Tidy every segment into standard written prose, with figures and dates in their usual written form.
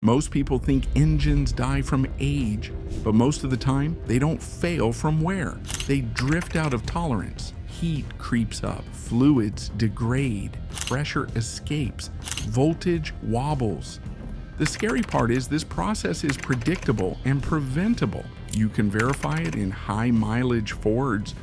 Most people think engines die from age, but most of the time, they don't fail from wear. They drift out of tolerance. Heat creeps up, fluids degrade, pressure escapes, voltage wobbles. The scary part is this process is predictable and preventable. You can verify it in high-mileage Fords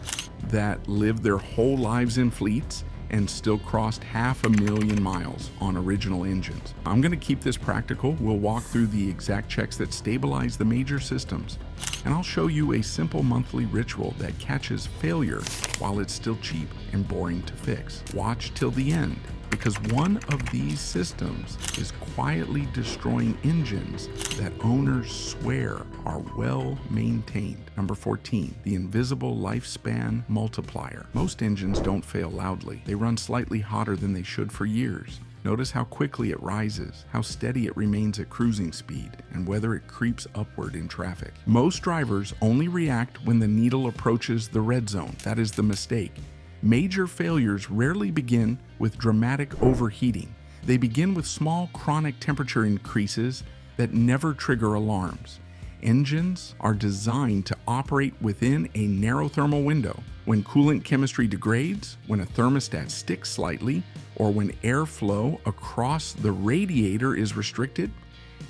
that lived their whole lives in fleets and still crossed 500,000 miles on original engines. I'm going to keep this practical. We'll walk through the exact checks that stabilize the major systems, and I'll show you a simple monthly ritual that catches failure while it's still cheap and boring to fix. Watch till the end, because one of these systems is quietly destroying engines that owners swear are well maintained. Number 14, the invisible lifespan multiplier. Most engines don't fail loudly. They run slightly hotter than they should for years. Notice how quickly it rises, how steady it remains at cruising speed, and whether it creeps upward in traffic. Most drivers only react when the needle approaches the red zone. That is the mistake. Major failures rarely begin with dramatic overheating. They begin with small chronic temperature increases that never trigger alarms. Engines are designed to operate within a narrow thermal window. When coolant chemistry degrades, when a thermostat sticks slightly, or when airflow across the radiator is restricted,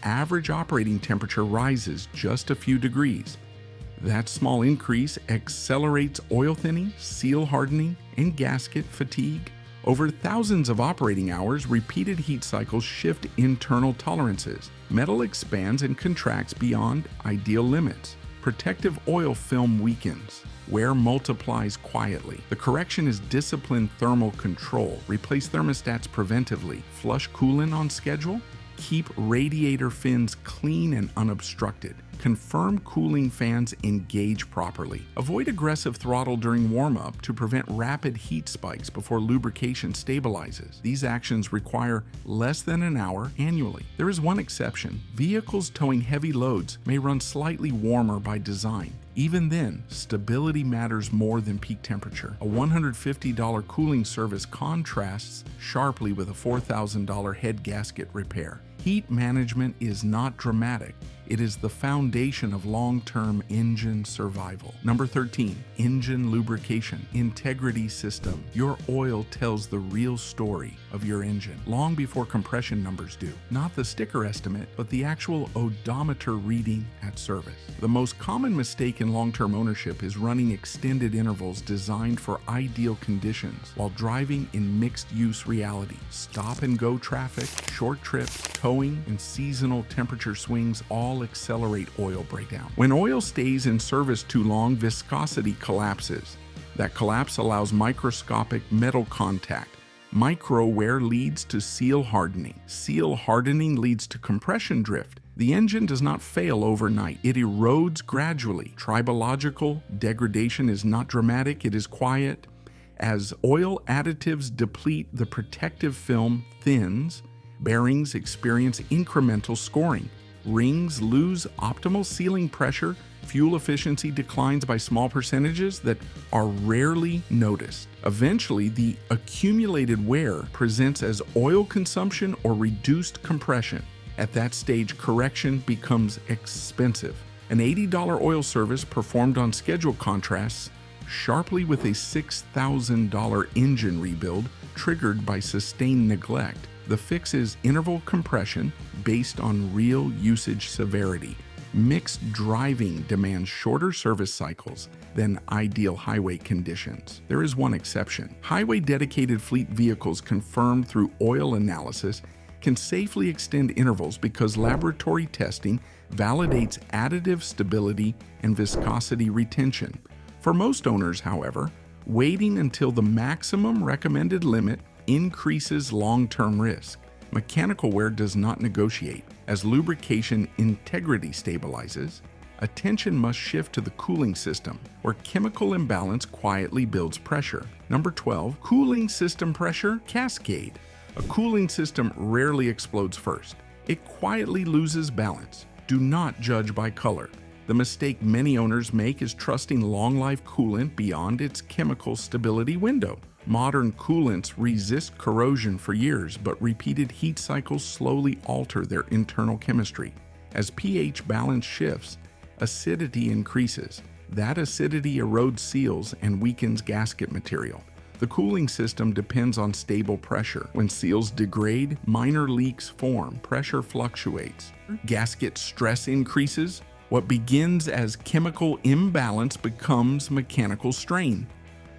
average operating temperature rises just a few degrees. That small increase accelerates oil thinning, seal hardening, and gasket fatigue. Over thousands of operating hours, repeated heat cycles shift internal tolerances. Metal expands and contracts beyond ideal limits. Protective oil film weakens. Wear multiplies quietly. The correction is disciplined thermal control. Replace thermostats preventively. Flush coolant on schedule. Keep radiator fins clean and unobstructed. Confirm cooling fans engage properly. Avoid aggressive throttle during warm-up to prevent rapid heat spikes before lubrication stabilizes. These actions require less than an hour annually. There is one exception. Vehicles towing heavy loads may run slightly warmer by design. Even then, stability matters more than peak temperature. A $150 cooling service contrasts sharply with a $4,000 head gasket repair. Heat management is not dramatic. It is the foundation of long-term engine survival. Number 13, engine lubrication, integrity system. Your oil tells the real story of your engine long before compression numbers do. Not the sticker estimate, but the actual odometer reading at service. The most common mistake in long-term ownership is running extended intervals designed for ideal conditions while driving in mixed-use reality. Stop-and-go traffic, short trips, towing, and seasonal temperature swings all accelerate oil breakdown. When oil stays in service too long, viscosity collapses. That collapse allows microscopic metal contact. Micro wear leads to seal hardening. Seal hardening leads to compression drift. The engine does not fail overnight. It erodes gradually. Tribological degradation is not dramatic, it is quiet. As oil additives deplete, the protective film thins. Bearings experience incremental scoring. Rings lose optimal sealing pressure. Fuel efficiency declines by small percentages that are rarely noticed. Eventually, the accumulated wear presents as oil consumption or reduced compression. At that stage, correction becomes expensive. An $80 oil service performed on schedule contrasts sharply with a $6,000 engine rebuild triggered by sustained neglect. The fix is interval compression based on real usage severity. Mixed driving demands shorter service cycles than ideal highway conditions. There is one exception. Highway-dedicated fleet vehicles confirmed through oil analysis can safely extend intervals because laboratory testing validates additive stability and viscosity retention. For most owners, however, waiting until the maximum recommended limit increases long-term risk. Mechanical wear does not negotiate. As lubrication integrity stabilizes, attention must shift to the cooling system, where chemical imbalance quietly builds pressure. Number 12, cooling system pressure cascade. A cooling system rarely explodes first. It quietly loses balance. Do not judge by color. The mistake many owners make is trusting long-life coolant beyond its chemical stability window. Modern coolants resist corrosion for years, but repeated heat cycles slowly alter their internal chemistry. As pH balance shifts, acidity increases. That acidity erodes seals and weakens gasket material. The cooling system depends on stable pressure. When seals degrade, minor leaks form, pressure fluctuates. Gasket stress increases. What begins as chemical imbalance becomes mechanical strain.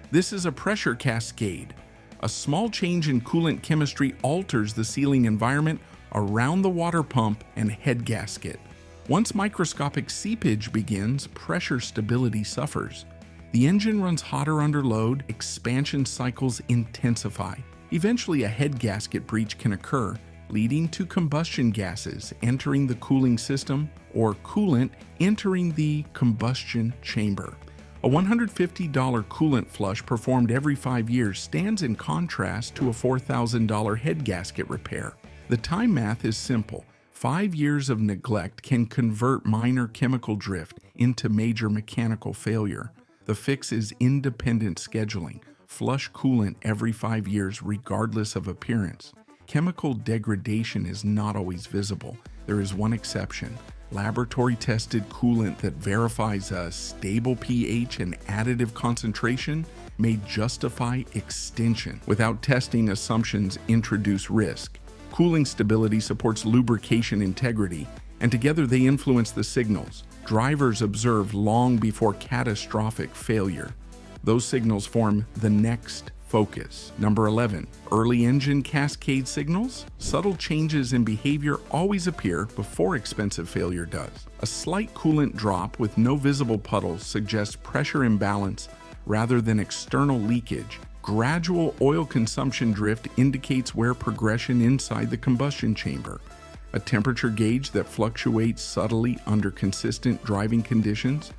This is a pressure cascade. A small change in coolant chemistry alters the sealing environment around the water pump and head gasket. Once microscopic seepage begins, pressure stability suffers. The engine runs hotter under load, expansion cycles intensify. Eventually, a head gasket breach can occur, leading to combustion gases entering the cooling system or coolant entering the combustion chamber. A $150 coolant flush performed every 5 years stands in contrast to a $4,000 head gasket repair. The time math is simple. 5 years of neglect can convert minor chemical drift into major mechanical failure. The fix is independent scheduling. Flush coolant every 5 years regardless of appearance. Chemical degradation is not always visible. There is one exception. Laboratory-tested coolant that verifies a stable pH and additive concentration may justify extension. Without testing, assumptions introduce risk. Cooling stability supports lubrication integrity, and together they influence the signals drivers observe long before catastrophic failure. Those signals form the next focus. Number 11, early engine cascade signals. Subtle changes in behavior always appear before expensive failure does. A slight coolant drop with no visible puddles suggests pressure imbalance rather than external leakage. Gradual oil consumption drift indicates where progression inside the combustion chamber. A temperature gauge that fluctuates subtly under consistent driving conditions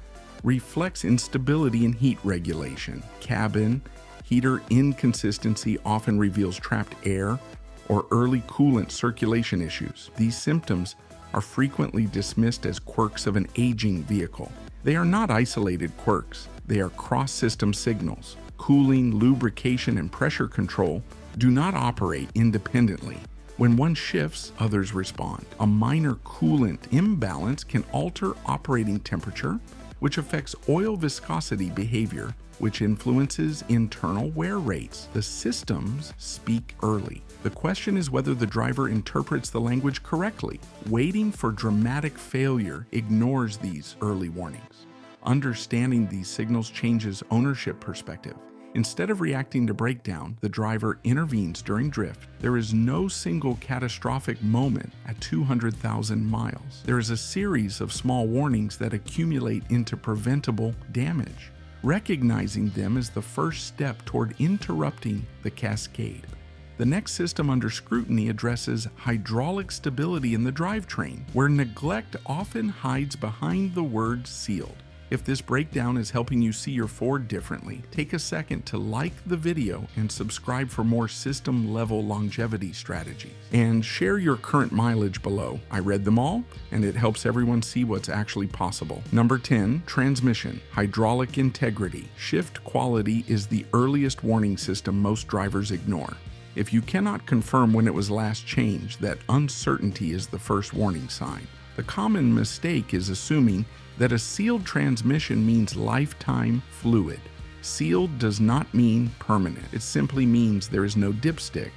reflects instability in heat regulation. Cabin heater inconsistency often reveals trapped air or early coolant circulation issues. These symptoms are frequently dismissed as quirks of an aging vehicle. They are not isolated quirks. They are cross-system signals. Cooling, lubrication, and pressure control do not operate independently. When one shifts, others respond. A minor coolant imbalance can alter operating temperature, which affects oil viscosity behavior, which influences internal wear rates. The systems speak early. The question is whether the driver interprets the language correctly. Waiting for dramatic failure ignores these early warnings. Understanding these signals changes ownership perspective. Instead of reacting to breakdown, the driver intervenes during drift. There is no single catastrophic moment at 200,000 miles. There is a series of small warnings that accumulate into preventable damage. Recognizing them is the first step toward interrupting the cascade. The next system under scrutiny addresses hydraulic stability in the drivetrain, where neglect often hides behind the word sealed. If this breakdown is helping you see your Ford differently, take a second to like the video and subscribe for more system-level longevity strategies. And share your current mileage below. I read them all, and it helps everyone see what's actually possible. Number 10, transmission, hydraulic integrity. Shift quality is the earliest warning system most drivers ignore. If you cannot confirm when it was last changed, that uncertainty is the first warning sign. The common mistake is assuming that a sealed transmission means lifetime fluid. Sealed does not mean permanent. It simply means there is no dipstick.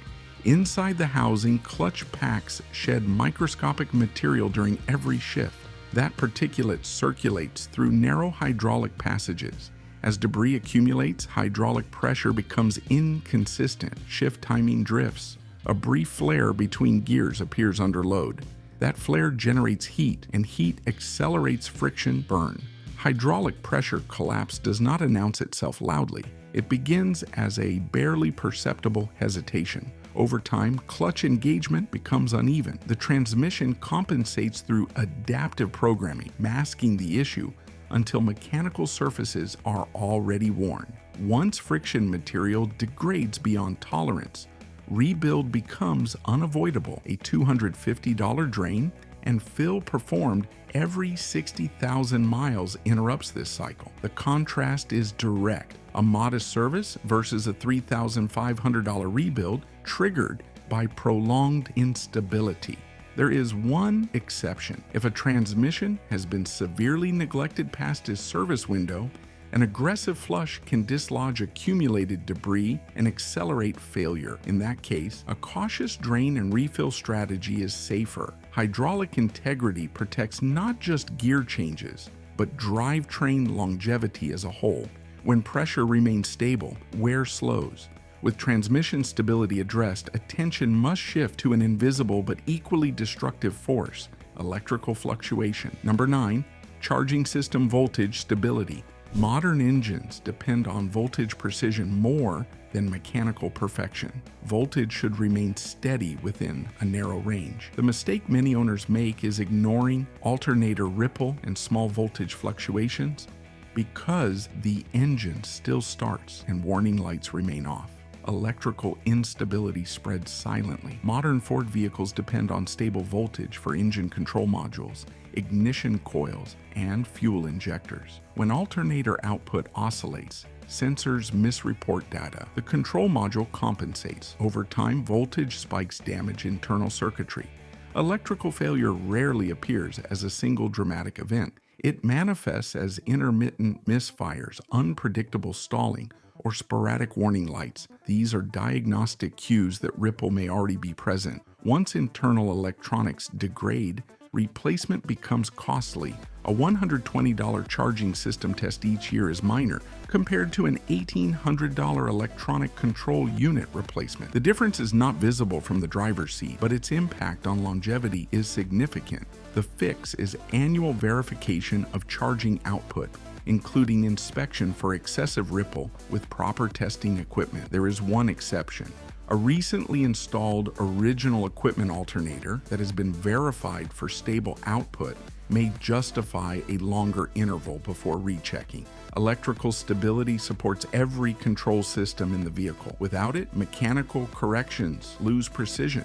Inside the housing, clutch packs shed microscopic material during every shift. That particulate circulates through narrow hydraulic passages. As debris accumulates, hydraulic pressure becomes inconsistent. Shift timing drifts. A brief flare between gears appears under load. That flare generates heat, and heat accelerates friction burn. Hydraulic pressure collapse does not announce itself loudly. It begins as a barely perceptible hesitation. Over time, clutch engagement becomes uneven. The transmission compensates through adaptive programming, masking the issue until mechanical surfaces are already worn. Once friction material degrades beyond tolerance, rebuild becomes unavoidable. A $250 drain and fill performed every 60,000 miles interrupts this cycle. The contrast is direct. A modest service versus a $3,500 rebuild triggered by prolonged instability. There is one exception. If a transmission has been severely neglected past its service window, an aggressive flush can dislodge accumulated debris and accelerate failure. In that case, a cautious drain and refill strategy is safer. Hydraulic integrity protects not just gear changes, but drivetrain longevity as a whole. When pressure remains stable, wear slows. With transmission stability addressed, attention must shift to an invisible but equally destructive force: electrical fluctuation. Number 9, charging system voltage stability. Modern engines depend on voltage precision more than mechanical perfection. Voltage should remain steady within a narrow range. The mistake many owners make is ignoring alternator ripple and small voltage fluctuations because the engine still starts and warning lights remain off. Electrical instability spreads silently. Modern Ford vehicles depend on stable voltage for engine control modules, ignition coils, and fuel injectors. When alternator output oscillates, sensors misreport data. The control module compensates. Over time, voltage spikes damage internal circuitry. Electrical failure rarely appears as a single dramatic event. It manifests as intermittent misfires, unpredictable stalling, or sporadic warning lights. These are diagnostic cues that ripple may already be present. Once internal electronics degrade, replacement becomes costly. A $120 charging system test each year is minor compared to an $1,800 electronic control unit replacement. The difference is not visible from the driver's seat, but its impact on longevity is significant. The fix is annual verification of charging output, including inspection for excessive ripple with proper testing equipment. There is one exception. A recently installed original equipment alternator that has been verified for stable output may justify a longer interval before rechecking. Electrical stability supports every control system in the vehicle. Without it, mechanical corrections lose precision.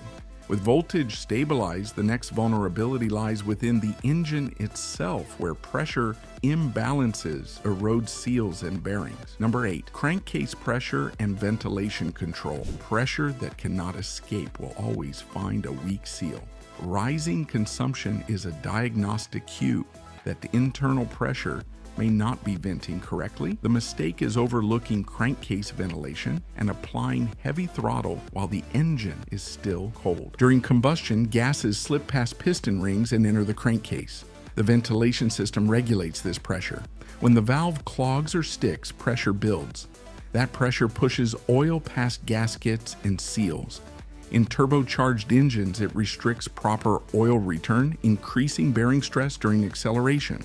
With voltage stabilized, the next vulnerability lies within the engine itself, where pressure imbalances erode seals and bearings. Number 8, crankcase pressure and ventilation control. Pressure that cannot escape will always find a weak seal. Rising consumption is a diagnostic cue that the internal pressure may not be venting correctly. The mistake is overlooking crankcase ventilation and applying heavy throttle while the engine is still cold. During combustion, gases slip past piston rings and enter the crankcase. The ventilation system regulates this pressure. When the valve clogs or sticks, pressure builds. That pressure pushes oil past gaskets and seals. In turbocharged engines, it restricts proper oil return, increasing bearing stress during acceleration.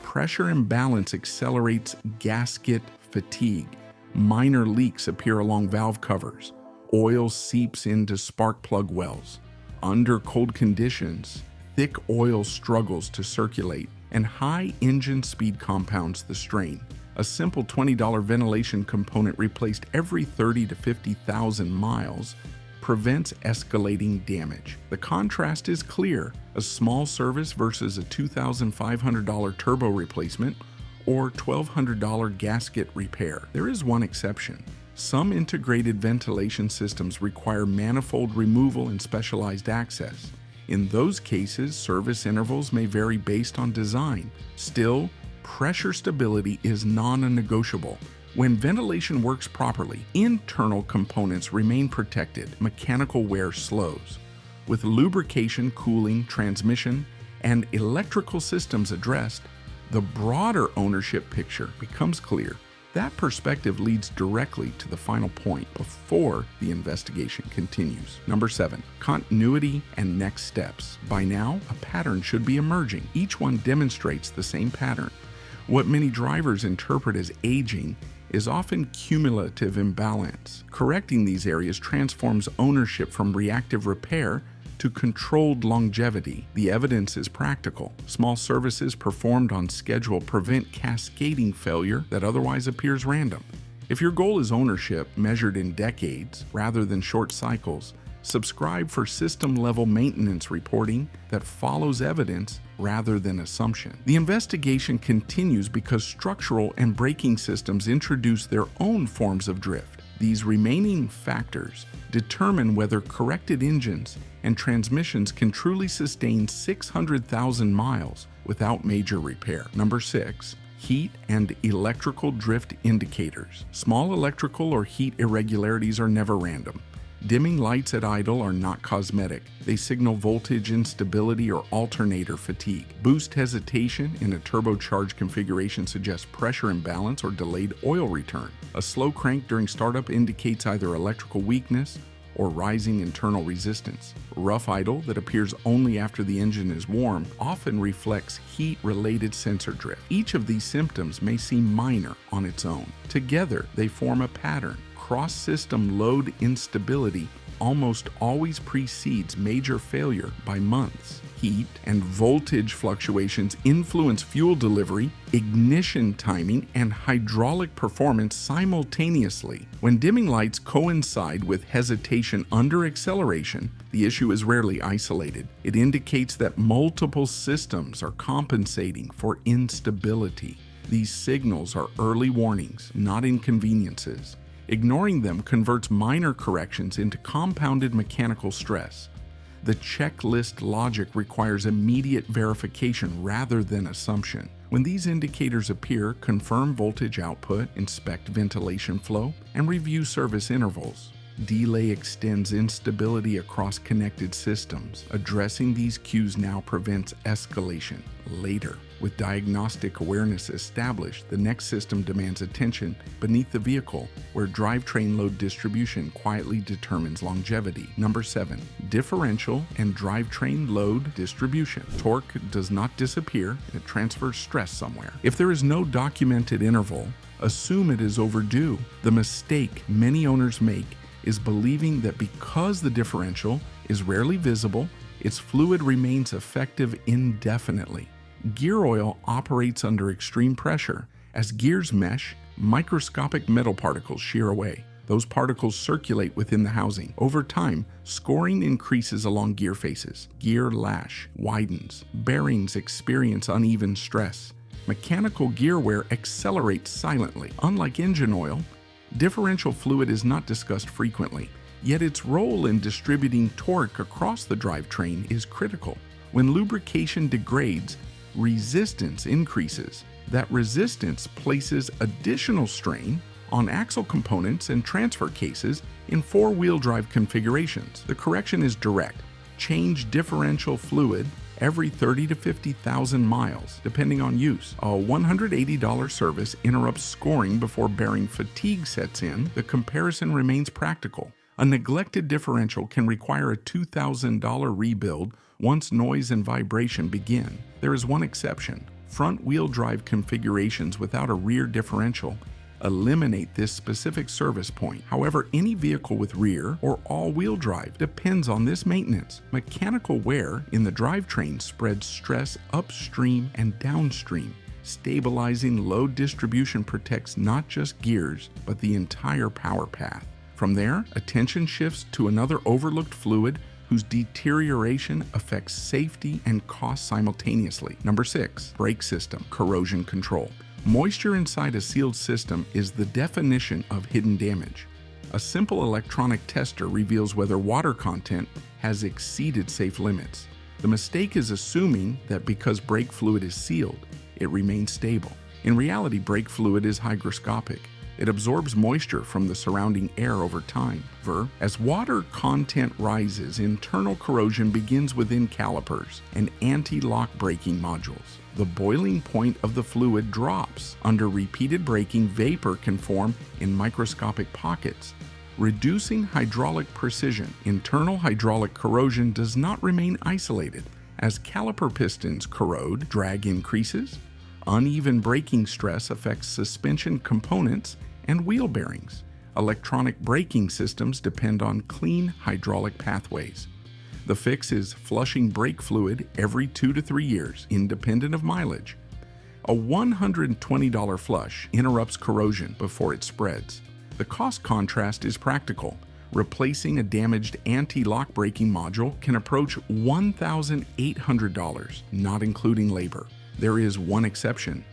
Pressure imbalance accelerates gasket fatigue. Minor leaks appear along valve covers. Oil seeps into spark plug wells. Under cold conditions, thick oil struggles to circulate, and high engine speed compounds the strain. A simple $20 ventilation component replaced every 30 to 50,000 miles prevents escalating damage. The contrast is clear: a small service versus a $2,500 turbo replacement or $1,200 gasket repair. There is one exception. Some integrated ventilation systems require manifold removal and specialized access. In those cases, service intervals may vary based on design. Still, pressure stability is non-negotiable. When ventilation works properly, internal components remain protected. Mechanical wear slows. With lubrication, cooling, transmission, and electrical systems addressed, the broader ownership picture becomes clear. That perspective leads directly to the final point before the investigation continues. Number 7, continuity and next steps. By now, a pattern should be emerging. Each one demonstrates the same pattern. What many drivers interpret as aging is often cumulative imbalance. Correcting these areas transforms ownership from reactive repair to controlled longevity. The evidence is practical. Small services performed on schedule prevent cascading failure that otherwise appears random. If your goal is ownership measured in decades rather than short cycles, Subscribe for system-level maintenance reporting that follows evidence rather than assumption. The investigation continues because structural and braking systems introduce their own forms of drift. These remaining factors determine whether corrected engines and transmissions can truly sustain 600,000 miles without major repair. Number 6. Heat and electrical drift indicators. Small electrical or heat irregularities are never random. Dimming lights at idle are not cosmetic. They signal voltage instability or alternator fatigue. Boost hesitation in a turbocharged configuration suggests pressure imbalance or delayed oil return. A slow crank during startup indicates either electrical weakness or rising internal resistance. Rough idle that appears only after the engine is warm often reflects heat-related sensor drift. Each of these symptoms may seem minor on its own. Together, they form a pattern. Cross-system load instability almost always precedes major failure by months. Heat and voltage fluctuations influence fuel delivery, ignition timing, and hydraulic performance simultaneously. When dimming lights coincide with hesitation under acceleration, the issue is rarely isolated. It indicates that multiple systems are compensating for instability. These signals are early warnings, not inconveniences. Ignoring them converts minor corrections into compounded mechanical stress. The checklist logic requires immediate verification rather than assumption. When these indicators appear, confirm voltage output, inspect ventilation flow, and review service intervals. Delay extends instability across connected systems. Addressing these cues now prevents escalation later. With diagnostic awareness established, the next system demands attention beneath the vehicle, where drivetrain load distribution quietly determines longevity. Number 7. Differential and drivetrain load distribution. Torque does not disappear, it transfers stress somewhere. If there is no documented interval, assume it is overdue. The mistake many owners make is believing that because the differential is rarely visible, its fluid remains effective indefinitely. Gear oil operates under extreme pressure. As gears mesh, microscopic metal particles shear away. Those particles circulate within the housing. Over time, scoring increases along gear faces. Gear lash widens. Bearings experience uneven stress. Mechanical gear wear accelerates silently. Unlike engine oil, differential fluid is not discussed frequently, yet its role in distributing torque across the drivetrain is critical. When lubrication degrades, resistance increases. That resistance places additional strain on axle components and transfer cases in four-wheel drive configurations. The correction is direct. Change differential fluid every 30 to 50,000 miles, depending on use. A $180 service interrupts scoring before bearing fatigue sets in. The comparison remains practical. A neglected differential can require a $2,000 rebuild once noise and vibration begin. There is one exception. Front-wheel drive configurations without a rear differential eliminate this specific service point. However, any vehicle with rear or all-wheel drive depends on this maintenance. Mechanical wear in the drivetrain spreads stress upstream and downstream. Stabilizing load distribution protects not just gears, but the entire power path. From there, attention shifts to another overlooked fluid whose deterioration affects safety and cost simultaneously. Number 6, brake system, corrosion control. Moisture inside a sealed system is the definition of hidden damage. A simple electronic tester reveals whether water content has exceeded safe limits. The mistake is assuming that because brake fluid is sealed, it remains stable. In reality, brake fluid is hygroscopic. It absorbs moisture from the surrounding air over time. As water content rises, internal corrosion begins within calipers and anti-lock braking modules. The boiling point of the fluid drops. Under repeated braking, vapor can form in microscopic pockets, reducing hydraulic precision. Internal hydraulic corrosion does not remain isolated. As caliper pistons corrode, drag increases. Uneven braking stress affects suspension components and wheel bearings. Electronic braking systems depend on clean hydraulic pathways. The fix is flushing brake fluid every 2 to 3 years, independent of mileage. A $120 flush interrupts corrosion before it spreads. The cost contrast is practical. Replacing a damaged anti-lock braking module can approach $1,800, not including labor. There is one exception.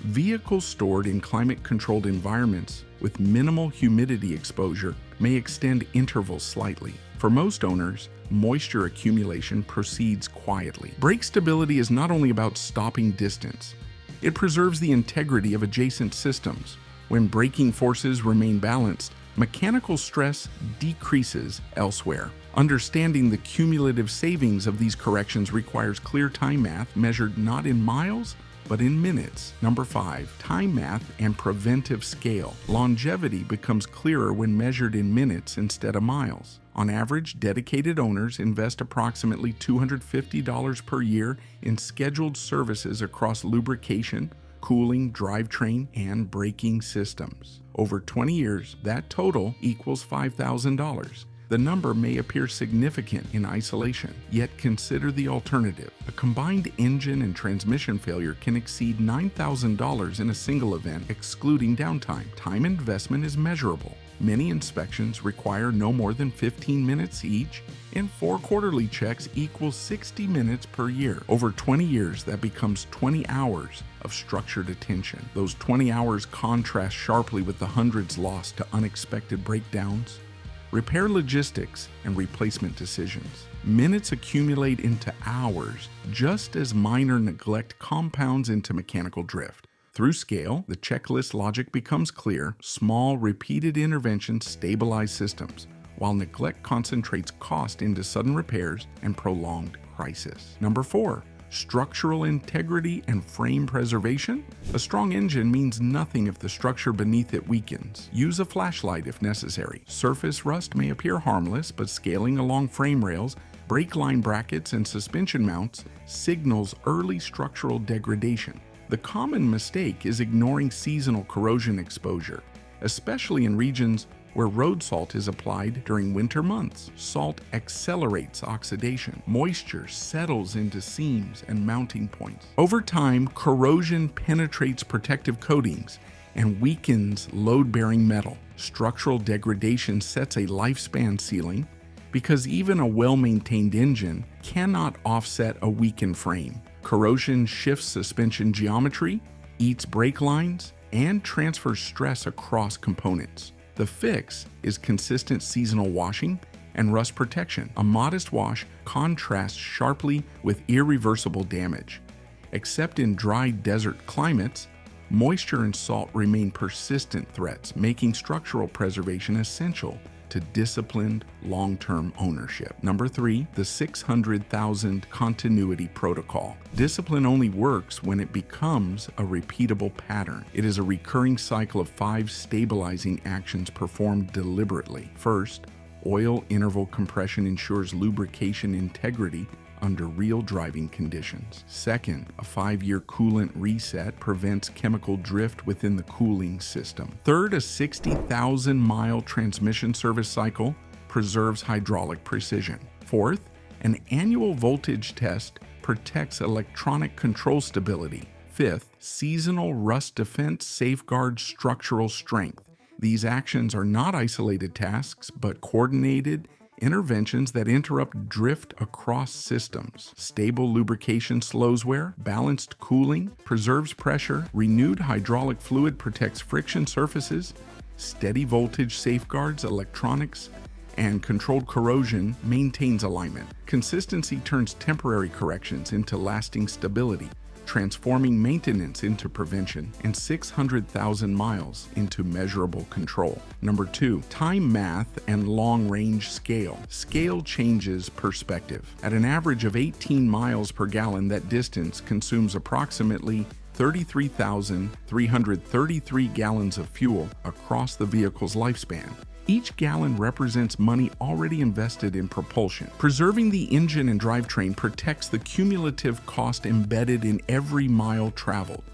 Vehicles stored in climate-controlled environments with minimal humidity exposure may extend intervals slightly. For most owners, moisture accumulation proceeds quietly. Brake stability is not only about stopping distance, it preserves the integrity of adjacent systems. When braking forces remain balanced, mechanical stress decreases elsewhere. Understanding the cumulative savings of these corrections requires clear time math measured not in miles, but in minutes. Number 5, time math and preventive scale. Longevity becomes clearer when measured in minutes instead of miles. On average, dedicated owners invest approximately $250 per year in scheduled services across lubrication, cooling, drivetrain, and braking systems. Over 20 years, that total equals $5,000. The number may appear significant in isolation, yet consider the alternative. A combined engine and transmission failure can exceed $9,000 in a single event, excluding downtime. Time investment is measurable. Many inspections require no more than 15 minutes each, and 4 quarterly checks equal 60 minutes per year. Over 20 years, that becomes 20 hours of structured attention. Those 20 hours contrast sharply with the hundreds lost to unexpected breakdowns, repair logistics, and replacement decisions. Minutes accumulate into hours, just as minor neglect compounds into mechanical drift. Through scale, the checklist logic becomes clear. Small, repeated interventions stabilize systems, while neglect concentrates cost into sudden repairs and prolonged crisis. Number 4, structural integrity and frame preservation. A strong engine means nothing if the structure beneath it weakens. Use a flashlight if necessary. Surface rust may appear harmless, but scaling along frame rails, brake line brackets, and suspension mounts signals early structural degradation. The common mistake is ignoring seasonal corrosion exposure, especially in regions where road salt is applied during winter months. Salt accelerates oxidation. Moisture settles into seams and mounting points. Over time, corrosion penetrates protective coatings and weakens load-bearing metal. Structural degradation sets a lifespan ceiling because even a well-maintained engine cannot offset a weakened frame. Corrosion shifts suspension geometry, eats brake lines, and transfers stress across components. The fix is consistent seasonal washing and rust protection. A modest wash contrasts sharply with irreversible damage. Except in dry desert climates, moisture and salt remain persistent threats, making structural preservation essential to disciplined long-term ownership. Number 3, the 600,000 continuity protocol. Discipline only works when it becomes a repeatable pattern. It is a recurring cycle of 5 stabilizing actions performed deliberately. First, oil interval compression ensures lubrication integrity under real driving conditions. Second, a 5-year coolant reset prevents chemical drift within the cooling system. Third, a 60,000-mile transmission service cycle preserves hydraulic precision. Fourth, an annual voltage test protects electronic control stability. Fifth, seasonal rust defense safeguards structural strength. These actions are not isolated tasks, but coordinated interventions that interrupt drift across systems. Stable lubrication slows wear, balanced cooling preserves pressure, renewed hydraulic fluid protects friction surfaces, steady voltage safeguards electronics, and controlled corrosion maintains alignment. Consistency turns temporary corrections into lasting stability, transforming maintenance into prevention and 600,000 miles into measurable control. Number 2, time math and long-range scale. Scale changes perspective. At an average of 18 miles per gallon, that distance consumes approximately 33,333 gallons of fuel across the vehicle's lifespan. Each gallon represents money already invested in propulsion. Preserving the engine and drivetrain protects the cumulative cost embedded in every mile traveled.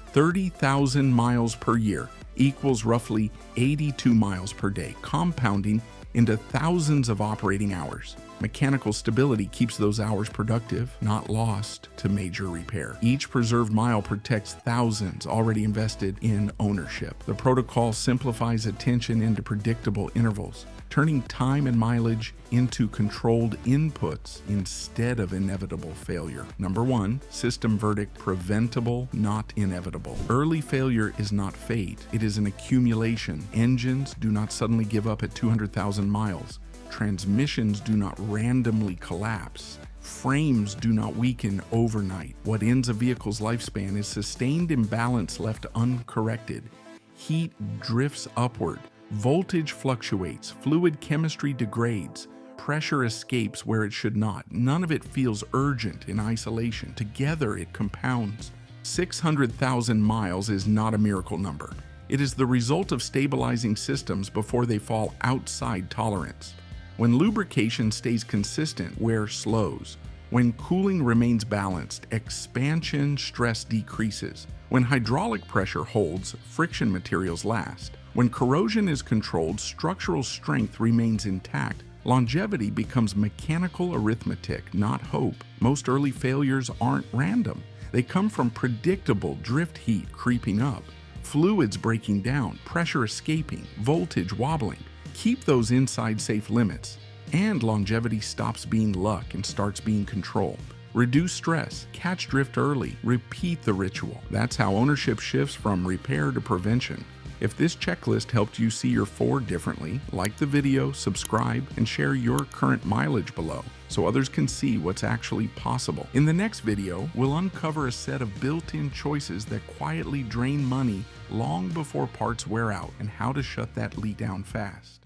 30,000 miles per year equals roughly 82 miles per day, compounding into thousands of operating hours. Mechanical stability keeps those hours productive, not lost to major repair. Each preserved mile protects thousands already invested in ownership. The protocol simplifies attention into predictable intervals, turning time and mileage into controlled inputs instead of inevitable failure. Number 1, system verdict: preventable, not inevitable. Early failure is not fate, it is an accumulation. Engines do not suddenly give up at 200,000 miles. Transmissions do not randomly collapse. Frames do not weaken overnight. What ends a vehicle's lifespan is sustained imbalance left uncorrected. Heat drifts upward. Voltage fluctuates, fluid chemistry degrades, pressure escapes where it should not. None of it feels urgent in isolation. Together it compounds. 600,000 miles is not a miracle number. It is the result of stabilizing systems before they fall outside tolerance. When lubrication stays consistent, wear slows. When cooling remains balanced, expansion stress decreases. When hydraulic pressure holds, friction materials last. When corrosion is controlled, structural strength remains intact. Longevity becomes mechanical arithmetic, not hope. Most early failures aren't random. They come from predictable drift heat creeping up, fluids breaking down, pressure escaping, voltage wobbling. Keep those inside safe limits, and longevity stops being luck and starts being control. Reduce stress, catch drift early, repeat the ritual. That's how ownership shifts from repair to prevention. If this checklist helped you see your Ford differently, like the video, subscribe, and share your current mileage below so others can see what's actually possible. In the next video, we'll uncover a set of built-in choices that quietly drain money long before parts wear out and how to shut that leak down fast.